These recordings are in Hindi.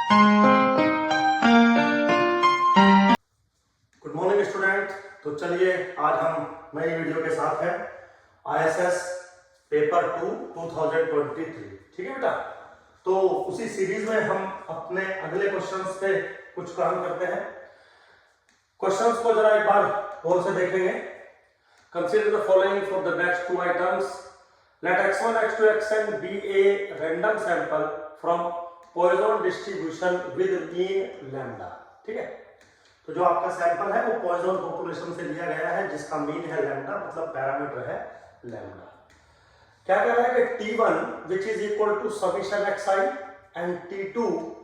Good morning student. तो चलिए आज हम नई वीडियो के साथ हैं ISS पेपर 2 2023। ठीक है बेटा। तो उसी सीरीज में हम अपने अगले क्वेश्चंस पे कुछ काम करते हैं। क्वेश्चंस को जरा एक बार गौर से देखेंगे। Consider the following for the next two items. Let x1 x2 xn be a random sample from Poisson distribution with mean lambda। ठीक है। तो जो आपका सैंपल है वो पॉइजन पॉपुलेशन से लिया गया है जिसका मीन है लैम्डा, मतलब पैरामीटर है लैम्डा। क्या कह रहा है कि T1 which is equal to summation xi and T2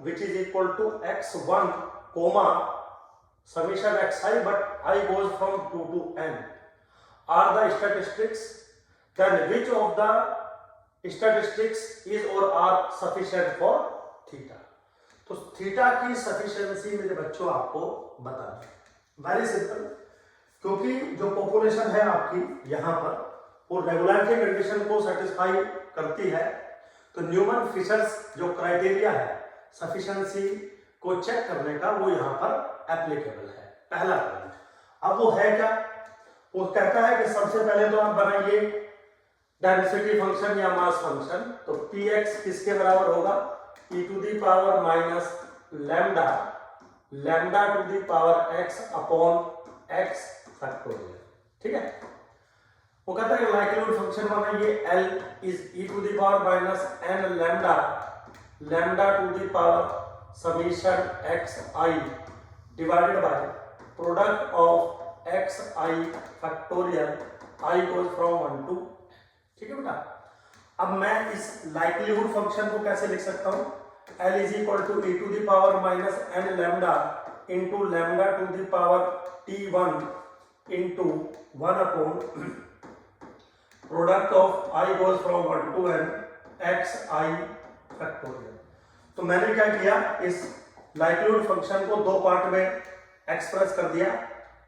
which is equal to x1 comma summation xi but I goes from 2 to n are the statistics, then which of the statistics is or are sufficient for theta। तो थीटा की सफिशिएंसी मेरे बच्चों आपको बताना है। वेरी सिंपल, क्योंकि जो पॉपुलेशन है आपकी यहाँ पर वो रेगुलरिटी कंडीशन को सेटिस्फाई करती है, तो न्यूमैन फिशर्स जो क्राइटेरिया है सफिशिएंसी को चेक करने का वो यहाँ पर एप्लीकेबल है। पहला पॉइंट अब वो है क्या? वो कहता है कि सबसे पहले तो आप बनाइए डेंसिटी फंक्शन या मास फंक्शन। तो px किसके बराबर होगा? e to the power minus lambda lambda to the power x upon x factorial. ठीक है। वो कहता है लाइक्लीहुड फंक्शन बनाइए l is e to the power minus n lambda lambda to the power summation x i divided by product of x i factorial i goes from 1 to। ठीक है बेटा। अब मैं इस लाइक्लीहुड फंक्शन को कैसे लिख सकता हूं? L is equal to e to the power minus n lambda into lambda to the power t1 into 1 upon product of i goes from 1 to n x i factorial. तो मैंने क्या किया, इस लाइक्लीहुड फंक्शन को दो पार्ट में एक्सप्रेस कर दिया,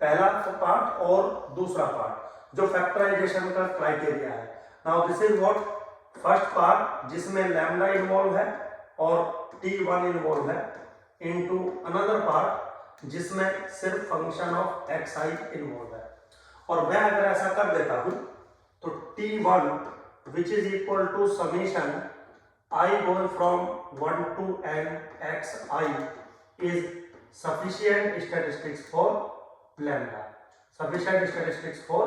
पहला पार्ट और दूसरा पार्ट जो फैक्टराइजेशन का क्राइटेरिया है। Now this is what first part जिसमें लैम्डा इन्वॉल्व है और t1 इन्वॉल्व है, इनटू अनदर पार्ट जिसमें सिर्फ फंक्शन ऑफ xi इन्वॉल्व है। और मैं अगर ऐसा कर देता हूं तो t1 which is equal to summation i going from 1 to n xi is sufficient statistics for lambda, sufficient statistics for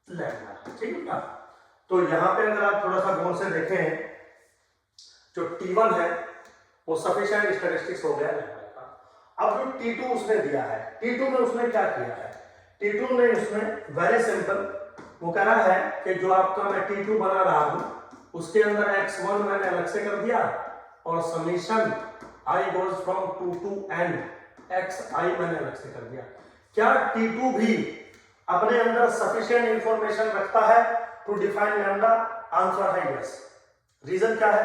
lambda. ठीक है ना। तो यहां पे अगर आप थोड़ा सा गौर से देखें, जो T1 है वो सफिशिएंट स्टैटिस्टिक्स हो गया लैम्डा का। अब जो T2 उसने दिया है, T2 में उसने क्या किया है? T2 में उसने वेरी सिंपल, वो कह रहा है कि जो आपका मैं T2 बना रहा हूं उसके अंदर x1 मैंने अलग से कर दिया और summation i goes from 2 to n xi मैंने अलग से कर दिया। क्या T2 भी अपने अंदर सफिशिएंट इंफॉर्मेशन रखता है टू डिफाइन लैम्डा? आंसर है यस। रीजन क्या है?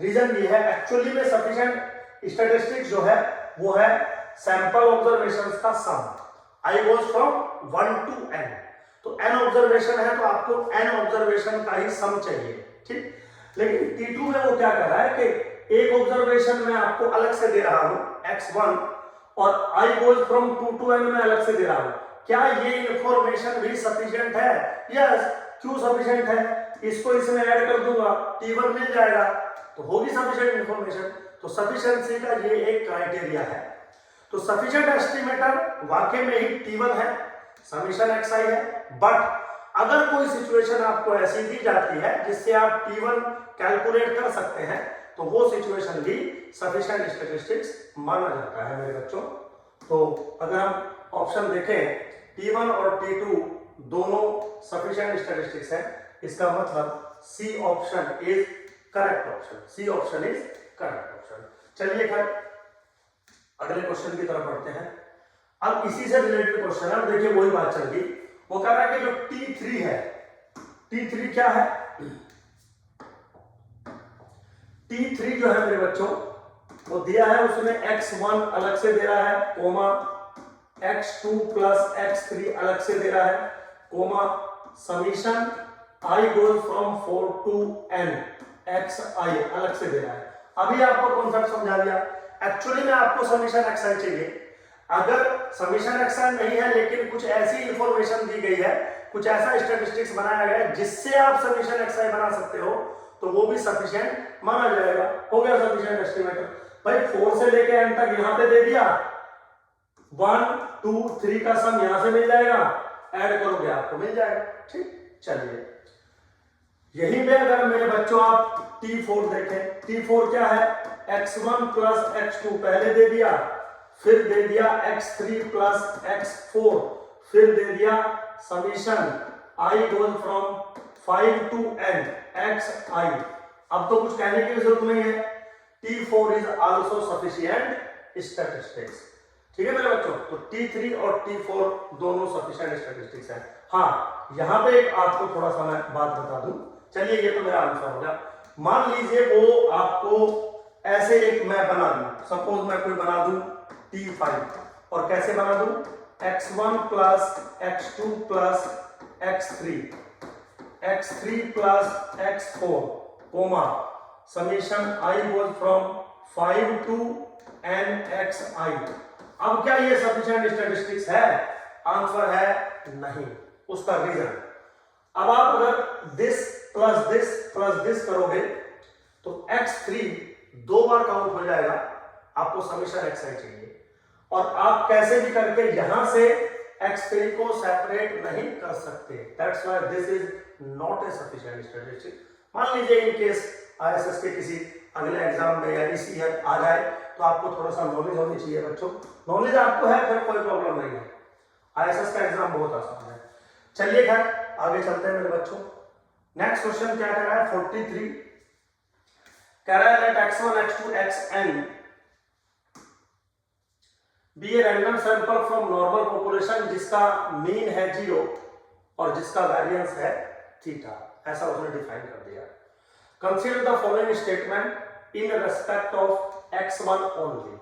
रीजन ये है, एक्चुअली में सफिशिएंट स्टैटिस्टिक्स जो है वो है सैंपल ऑब्जर्वेशंस का सम, i goes from 1 to n। तो n ऑब्जर्वेशन है तो आपको n ऑब्जर्वेशन का ही सम चाहिए। ठीक। लेकिन T2 में वो क्या कर रहा है कि एक ऑब्जर्वेशन मैं आपको अलग से दे रहा हूं x1 और i goes from 2 to n में अलग से दे रहा हूं। क्या ये इंफॉर्मेशन भी सफिशिएंट है? यस। क्यों सफिशिएंट है? इसको इसमें ऐड कर दूंगा, T1 मिल जाएगा, तो होगी सफिशिएंट इंफॉर्मेशन। तो सफिशिएंसी का ये एक क्राइटेरिया है। तो सफिशिएंट एस्टिमेटर वाकई में ही T1 है, समीशन xi है। बट अगर कोई सिचुएशन आपको ऐसी दी जाती है जिससे आप T1 कैलकुलेट कर सकते हैं तो वो सिचुएशन भी सफिशिएंट स्टैटिस्टिक्स माना जाता है मेरे बच्चों। तो अगर हम ऑप्शन देखें, T1 और T2 दोनों सफिशिएंट स्टैटिस्टिक्स है, इसका मतलब C option is correct option. C option is correct option. चलिए फिर अगले क्वेश्चन की तरफ बढ़ते हैं। अब इसी से रिलेटेड क्वेश्चन है, देखिए वही बात चल रही। वो कह रहा है कि जो T3 है, T3 क्या है? T3 जो है मेरे बच्चों वो दिया है, उसमें x1 अलग से दे रहा है, कोमा x2 प्लस x3 अलग से दे रहा है, comma summation i goes from 4 to n xi अलग से दे रहा है। अभी आपको कॉन्सेप्ट समझा दिया। एक्चुअली में आपको समीशन xi चाहिए। अगर समीशन xi नहीं है लेकिन कुछ ऐसी इंफॉर्मेशन दी गई है, कुछ ऐसा स्टैटिस्टिक्स बनाया गया है जिससे आप समीशन xi बना सकते हो, तो वो भी सफिशिएंट माना जाएगा। हो गया सफिशिएंट एस्टिमेटर। भाई 4 से लेके n तक यहां पे दे दिया, 1 2 3 का सम यहां से मिल जाएगा, ऐड करोगे आपको मिल जाएगा। ठीक, चलिए यहीं पे अगर मेरे बच्चों आप T4 देखें, T4 क्या है, x1 प्लस x2 पहले दे दिया, फिर दे दिया x3 प्लस x4, फिर दे दिया summation i goes from 5 to n xi। अब तो कुछ कहने की जरूरत नहीं है, T4 is also sufficient statistics. ठीक है मेरे बच्चों, तो T3 और T4 दोनों सफिशिएंट स्टैटिस्टिक्स है। हाँ, यहां पे एक आपको थोड़ा सा मैं बात बता दूं। चलिए ये तो मेरा आंसर हो गया। मान लीजिए वो आपको ऐसे एक मैं बना दूं, सपोज मैं कोई बना दूं T5, और कैसे बना दूं, x1 plus x2 plus x3, x3 plus x4 comma summation i goes from 5 to n xi। अब क्या ये सफिशिएंट स्टैटिस्टिक्स है? आंसर है नहीं। उसका रीजन, अब आप अगर दिस प्लस दिस करोगे तो x3 दो बार काउंट हो जाएगा, आपको समीशन xi चाहिए, और आप कैसे भी करके यहां से x3 को सेपरेट नहीं कर सकते। That's why this is not a sufficient statistics. मान लीजिए इन केस ISS के किसी अगले एग्जाम में या इसी ईयर आ जाए, तो आपको थोड़ा सा नॉलेज होनी चाहिए बच्चों। नॉलेज आपको है फिर कोई प्रॉब्लम नहीं है, ISS का एग्जाम बहुत आसान है। चलिए खैर आगे चलते हैं मेरे बच्चों। नेक्स्ट क्वेश्चन क्या कह रहा है, 43 कह रहा है let x1 x2 xn be a random sample from normal population जिसका मीन है 0 और जिसका वेरिएंस है थीटा। ऐसा उसने डिफाइन कर दिया। Consider the following statement in respect of x1 only.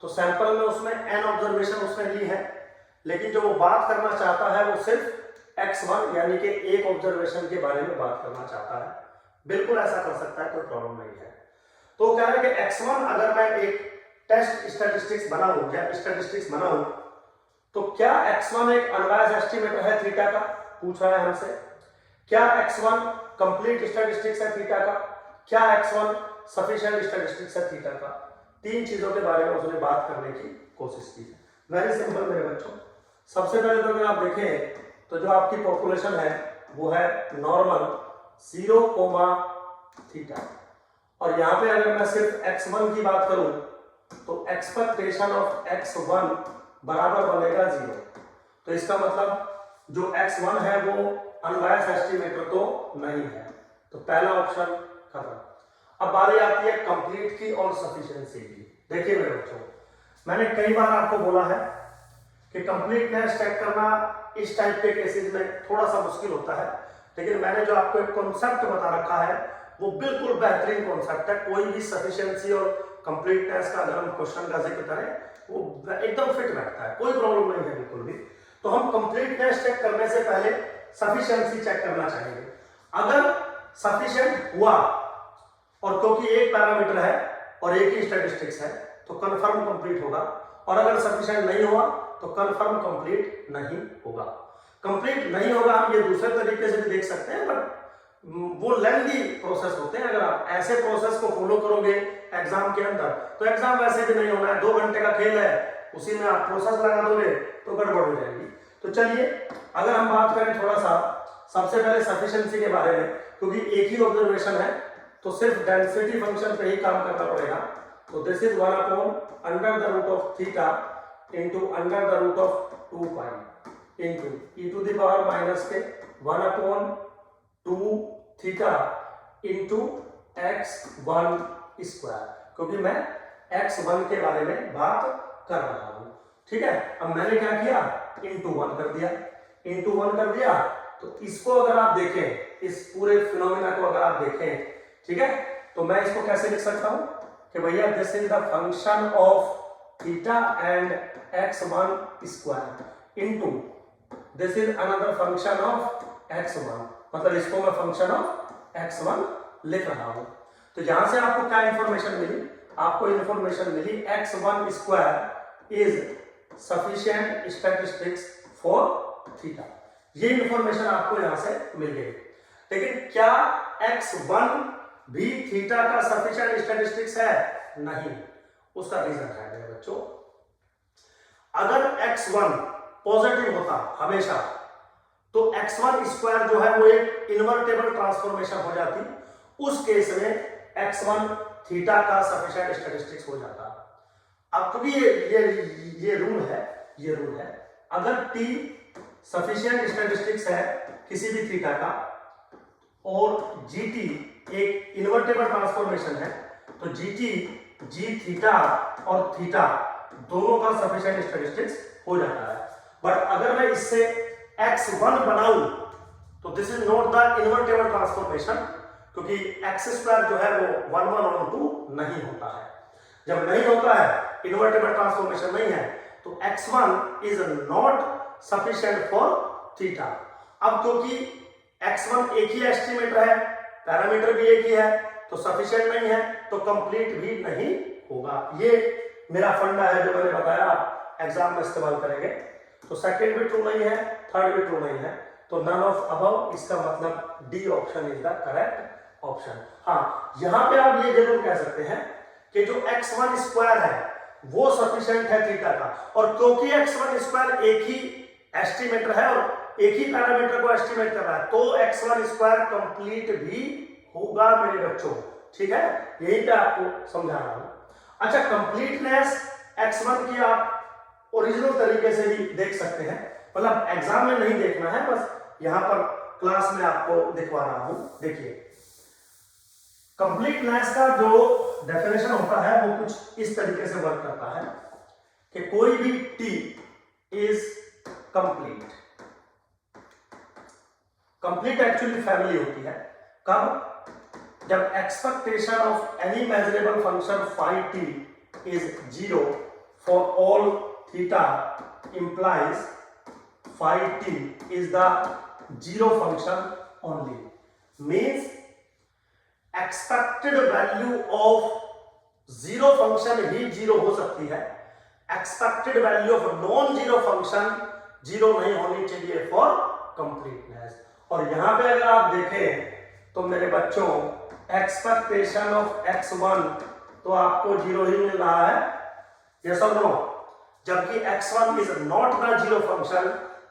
तो सैंपल में उसमें n ऑब्जर्वेशन उसने ली है, लेकिन जो वो बात करना चाहता है वो सिर्फ x1 यानी कि एक ऑब्जर्वेशन के बारे में बात करना चाहता है। बिल्कुल ऐसा कर सकता है, कोई प्रॉब्लम नहीं है। तो कह रहा है कि x1 अगर मैं एक टेस्ट स्टैटिस्टिक्स बनाऊं या स्टैटिस्टिक्स बनाऊं, तो क्या x1 एक अनबायस्ड एस्टिमेटर है थीटा का, पूछ रहा है हमसे। क्या x1 कंप्लीट स्टैटिस्टिक्स है थीटा का, क्या x1 सफिशिएंट स्टैटिस्टिक्स है थीटा का। तीन चीजों के बारे में उसने बात करने की कोशिश की है। वेरी सिंपल मेरे बच्चों। सबसे पहले तो अगर आप देखें तो जो आपकी पॉपुलेशन है वो है नॉर्मल 0, थीटा, और यहां पे अगर मैं सिर्फ x1 की बात करूं तो एक्सपेक्टेशन ऑफ x1 बराबर बनेगा 0। तो इसका मतलब जो x1 है वो अनबायस्ड एस्टिमेटर तो नहीं है, तो पहला ऑप्शन खत्म। अब बारी आती है कंप्लीट की और सफिशिएंसी की। देखिए मेरे बच्चों, मैंने कई बार आपको बोला है कि कंप्लीटनेस चेक करना इस टाइप के केसेस में थोड़ा सा मुश्किल होता है, लेकिन मैंने जो आपको एक कॉन्सेप्ट बता रखा है वो बिल्कुल बेहतरीन कॉन्सेप्ट है। कोई भी सफिशिएंसी और कंप्लीटनेस का अगर हम क्वेश्चन का जिक्र करें वो एकदम फिट बैठता है, कोई प्रॉब्लम नहीं है बिल्कुल भी। तो हम कंप्लीटनेस चेक करने से पहले सफिशिएंसी चेक करना चाहेंगे। अगर सफिशिएंट हुआ, और क्योंकि एक पैरामीटर है और एक ही स्टैटिस्टिक्स है, तो कंफर्म कंप्लीट होगा, और अगर सफिशिएंट नहीं हुआ तो कंफर्म कंप्लीट नहीं होगा। कंप्लीट नहीं होगा हम ये दूसरे तरीके से भी देख सकते हैं, बट वो लेंथी प्रोसेस होते हैं। अगर आप ऐसे प्रोसेस को फॉलो करोगे एग्जाम के अंदर तो एग्जाम वैसे भी नहीं होना है, 2 घंटे का खेल है, उसी में आप प्रोसेस लगा दोगे तो गड़बड़ हो जाएगी। तो चलिए अगर हम बात करें थोड़ा सा सबसे पहले सफिशिएंसी के बारे में, क्योंकि एक ही ऑब्जर्वेशन है तो सिर्फ डेंसिटी फंक्शन पे ही काम करना पड़ेगा। तो this is 1 upon under the root of theta into under the root of 2 pi into e to the power minus के 1 upon 2 theta into x1 square, क्योंकि मैं x1 के बारे में बात कर रहा हूं। ठीक है, अब मैंने क्या किया, इंटू 1 कर दिया। इंटू 1 कर दिया तो इसको अगर आप देखें, इस पूरे फिनोमेना को अगर आप देखें, ठीक है, तो मैं इसको कैसे लिख सकता हूं कि भैया this is the function of theta and x1 square into this is another function of x1, मतलब इसको मैं फंक्शन ऑफ x1 लिख रहा हूं। तो यहां से आपको क्या इंफॉर्मेशन मिली? आपको इंफॉर्मेशन मिली x1 square is sufficient statistics for theta. ये इंफॉर्मेशन आपको यहां से मिल गई। लेकिन क्या x1 भी थीटा का सफिशिएंट स्टैटिस्टिक्स है? नहीं। उसका रीजन है मेरे बच्चों, अगर x1 पॉजिटिव होता हमेशा तो x1 स्क्वायर जो है वो एक इनवर्टेबल ट्रांसफॉर्मेशन हो जाती, उस केस में x1 थीटा का सफिशिएंट स्टैटिस्टिक्स हो जाता। अब क्योंकि ये रूल है, अगर t सफिशिएंट स्टैटिस्टिक्स है किसी भी थीटा का और gt एक इनवर्टेबल ट्रांसफॉर्मेशन है, तो gt g थीटा और थीटा दोनों का सफिशिएंट स्टैटिस्टिक्स हो जाता है। बट अगर मैं इससे x1 बनाऊं तो this is not the invertible transformation, क्योंकि x स्क्वायर जो है वो 1 1 और 2 नहीं होता है। जब नहीं होता है, इनवर्टेबल ट्रांसफॉर्मेशन नहीं है, तो x1 is not sufficient for theta. अब क्योंकि x1 एक ही एस्टिमेटर है, पैरामीटर भी एक ही है, तो सफिशिएंट नहीं है, तो कंप्लीट भी नहीं होगा। ये मेरा फंडा है जो मैंने बताया, आप एग्जाम में इस्तेमाल करेंगे। तो सेकंड भी ट्रू नहीं है, थर्ड भी ट्रू नहीं है, तो नन ऑफ अबव, इसका मतलब D option is the correct option. हाँ, यहां पे आप ये जरूर कह सकते हैं कि जो x1 स्क्वायर है वो सफिशिएंट है थीटा का, और क्योंकि x1 स्क्वायर एक ही एस्टिमेटर है और एक ही पैरामीटर को एस्टिमेट कर रहा है, तो x1 स्क्वायर कंप्लीट भी होगा मेरे बच्चों। ठीक है, यही पे आपको समझा रहा हूं। अच्छा, कंप्लीटनेस x1 की आप ओरिजिनल तरीके से भी देख सकते हैं, मतलब एग्जाम में नहीं देखना है, बस यहां पर क्लास में आपको दिखवा रहा हूं। देखिए, कंप्लीटनेस का जो डेफिनेशन होता है वो कुछ इस तरीके से वर्क करता है कि कोई भी t is complete. Complete actually family होती है कब? जब expectation of any measurable function phi t is 0 for all theta implies phi t is the zero function only, means expected value of zero function he zero हो सकती है, expected value of non zero function zero नहीं होनी चाहिए for completeness। और यहां पे अगर आप देखें तो मेरे बच्चों expectation of x1 तो आपको जीरो ही मिल रहा है, yes or no? जबकि x1 is not the zero function,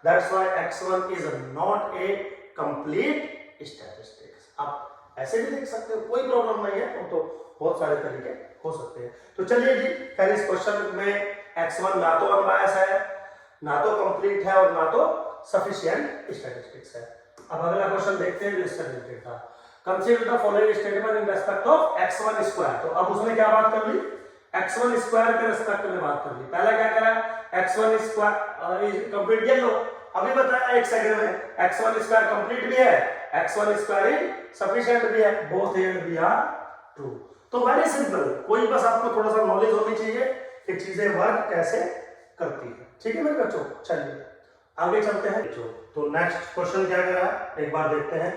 that's why x1 is not a complete statistics। आप ऐसे भी देख सकते हो, कोई प्रॉब्लम नहीं है, तो बहुत सारे तरीके हो सकते हैं। तो चलिए जी, खैर इस क्वेश्चन में x1 ना तो अनबायस है, ना तो कंप्लीट है और ना तो सफिशिएंट स्टैटिस्टिक्स है। अब अगला क्वेश्चन देखते हैं जो इससे रिलेटेड था। Consider the following statement in respect of x1 square. तो अब उसने क्या बात कर ली? x1 स्क्वायर के रिस्पेक्ट में बात कर ली। पहला क्या करा? x1 square is complete. ये लो, अभी बताया एक सेकंड में, x1 स्क्वायर कंप्लीट भी है, x1 स्क्वायर इज सफिशिएंट भी है, both here we are true. तो वेरी सिंपल, कोई बस आपको थोड़ा सा नॉलेज होनी चाहिए कि चीजें वर्क कैसे करती है। ठीक है मेरे बच्चों, चलिए आगे चलते हैं। तो नेक्स्ट क्वेश्चन क्या कह रहा है, एक बार देखते हैं।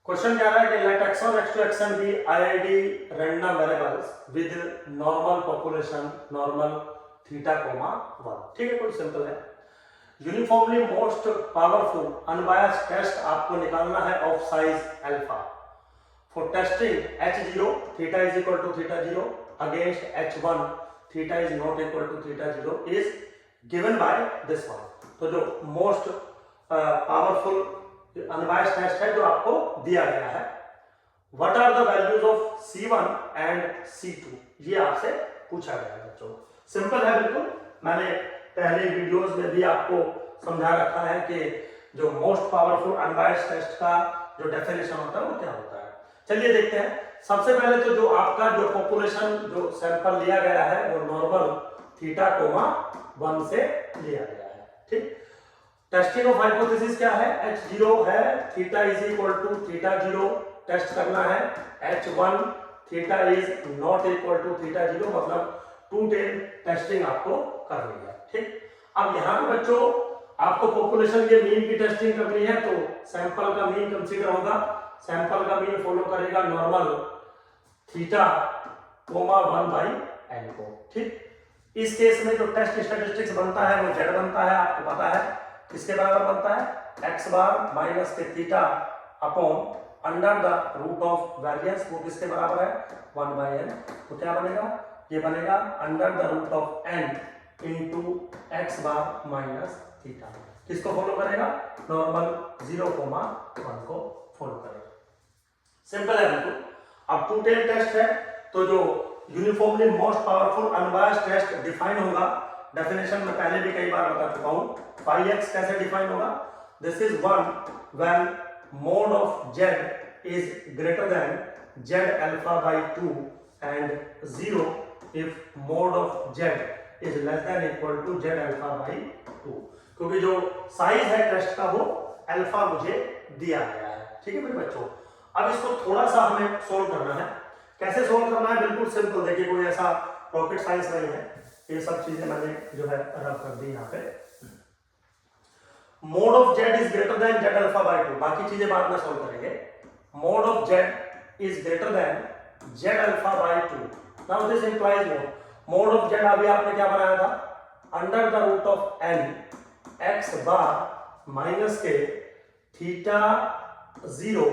क्वेश्चन क्या रहा है कि late x1 x2 xn be IID random variables with normal population normal theta, 1। ठीक है, कोई सिंपल है। Uniformly most powerful unbiased test आपको निकालना है of size alpha. For testing h0 theta is equal to theta 0 against h1 theta is not equal to theta 0 is given by this one. तो जो मोस्ट पावरफुल अनबायस्ड टेस्ट है जो आपको दिया गया है, what are the values of C1 and C2, ये आपसे पूछा गया है बच्चों। सिंपल है बिल्कुल, मैंने पहले वीडियोस में भी आपको समझा रखा है कि जो मोस्ट पावरफुल अनबायस्ड टेस्ट का जो डेफिनेशन होता है वो क्या होता है। चलिए देखते हैं। सबसे पहले तो जो आपका जो पॉपुलेशन जो सैंपल लिया गया है वो नॉर्मल थीटा, 1 से लिया गया है। ठीक, टेस्टिंग ऑफ हाइपोथेसिस क्या है? h0 है, theta is equal to theta 0 test करना है, h1 theta is not equal to theta 0, मतलब 210 टेस्टिंग आपको करनी है। ठीक, अब यहां पे बच्चों आपको पॉपुलेशन के मीन की टेस्टिंग करनी है, तो सैंपल का मीन कंसीडर होगा, सैंपल का मीन फॉलो करेगा नॉर्मल थीटा कोमा 1/n को। ठीक, इस केस में जो टेस्ट स्टैटिस्टिक्स बनता है वो z बनता है, आपको पता है किसके बराबर बनता है, x बार माइनस के theta upon under the root of variance, वो किसके बराबर है 1/n। तो क्या बनेगा, ये बनेगा under the root of n into x bar minus theta. किसको फॉलो करेगा, नॉर्मल 0,1 को फॉलो करेगा। सिंपल है बिल्कुल। अब टू टेल टेस्ट है तो जो uniformly most powerful unbiased test define होगा, डेफिनेशन में पहले भी कई बार बता चुका हूं। 5x कैसे डिफाइन होगा, this is one when mod of z is greater than z alpha by 2 and 0 if mod of z is less than equal to z alpha by 2। क्योंकि जो साइज है टेस्ट का वो अल्फा मुझे दिया गया है। ठीक है मेरे बच्चों, अब इसको थोड़ा सा हमें सोल्व करना है। कैसे सोल्व करना है, बिल्कुल सिंपल। देखिए कोई ऐसा रॉकेट साइंस नहीं है, ये सब चीजें मैंने जो है रब कर दी यहाँ पे। Mod of z is greater than z alpha by 2, बाकी चीजें बाद में सोल्व करेंगे। Mod of z is greater than z alpha by 2, now this implies mod of z अभी आपने क्या बनाया था, under the root of n x bar minus के theta 0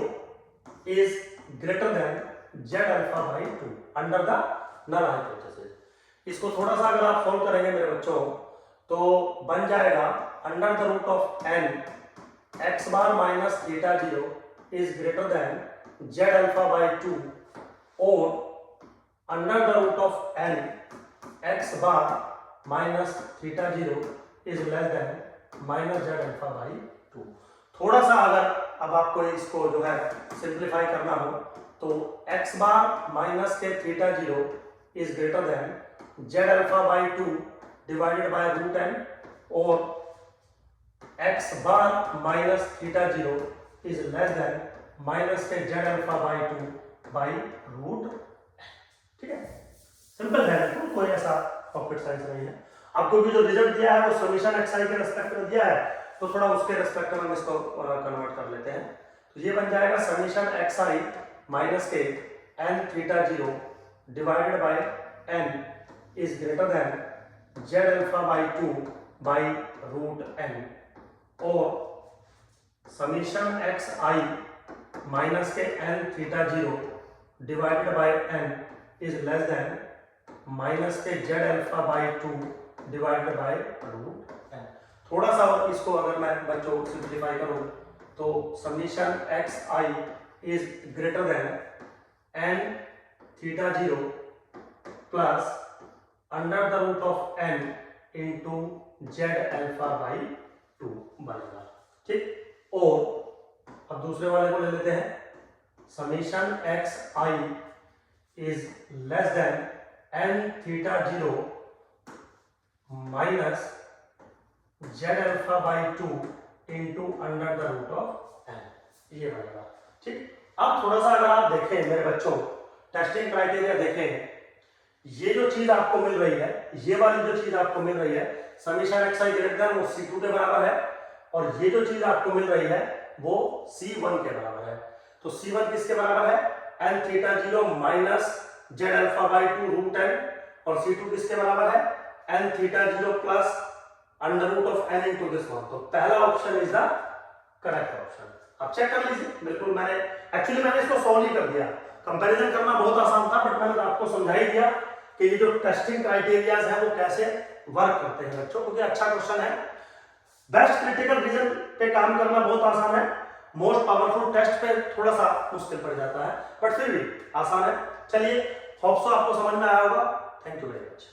is greater than z alpha by 2 under the null hypothesis. इसको थोड़ा सा अगर आप सोल्व करेंगे मेरे बच्चों तो बन जाएगा under the root of n x bar minus theta 0 is greater than z alpha by 2 और under the root of n x bar minus theta 0 is less than minus z alpha by 2। थोड़ा सा अगर अब आपको इसको जो है सिंप्लीफाई करना हो तो x बार माइनस के theta 0 is greater than z alpha by 2 divided by root n और x bar minus theta 0 is less than minus के z alpha by 2 by root. ठीक है, सिंपल है, कोई ऐसा रॉकेट साइंस नहीं है। आपको भी जो रिजल्ट दिया है वो समीशन xi के रिस्पेक्ट में दिया है, तो थोड़ा उसके रिस्पेक्ट में हम इसको कन्वर्ट कर लेते हैं। तो ये बन जाएगा समीशन xi माइनस के n theta 0 divided by n is greater than z alpha by 2 by root n और समीशन xi माइनस के n theta 0 divided by n is less than minus के z alpha by 2 divided by root n। थोड़ा सा और इसको अगर मैं बच्चों सिंप्लीफाई करूं तो summation xi is greater than n theta 0 plus under the root of n into z alpha by 2 बनेगा। ठीक, और अब दूसरे वाले को ले लेते हैं, summation xi is less than n theta 0 minus z alpha by 2 into under the root of n, ये बनेगा। ठीक, अब थोड़ा सा अगर आप देखें मेरे बच्चों, टेस्टिंग क्राइटेरिया देखें, ये जो चीज आपको मिल रही है, ये वाली जो चीज आपको मिल रही है समीशन xi ग्रेटर देन वो c2 के बराबर है, और ये जो चीज आपको मिल रही है वो c1 के बराबर है। तो c1 किसके बराबर है, n theta 0 minus z alpha by 2 root n, और c2 किसके बराबर है n theta 0 plus under root of n into this one. तो पहला option is the correct option. अब चेक कर लीजिए, बिल्कुल मैंने इसको सॉल्व ही कर दिया। कंपैरिजन करना बहुत आसान था, बट मैंने आपको समझा ही दिया कि ये जो टेस्टिंग क्राइटेरियाज है वो कैसे वर्क करते हैं बच्चों, क्योंकि अच्छा क्वेश्चन है। बेस्ट क्रिटिकल रीजन पे काम करना बहुत आसान है, मोस्ट पावरफुल टेस्ट पे थोड़ा सा मुश्किल पड़ जाता है, बट फिर भी आसान है। चलिए, होप सो आपको समझ में आया होगा। Thank you very much.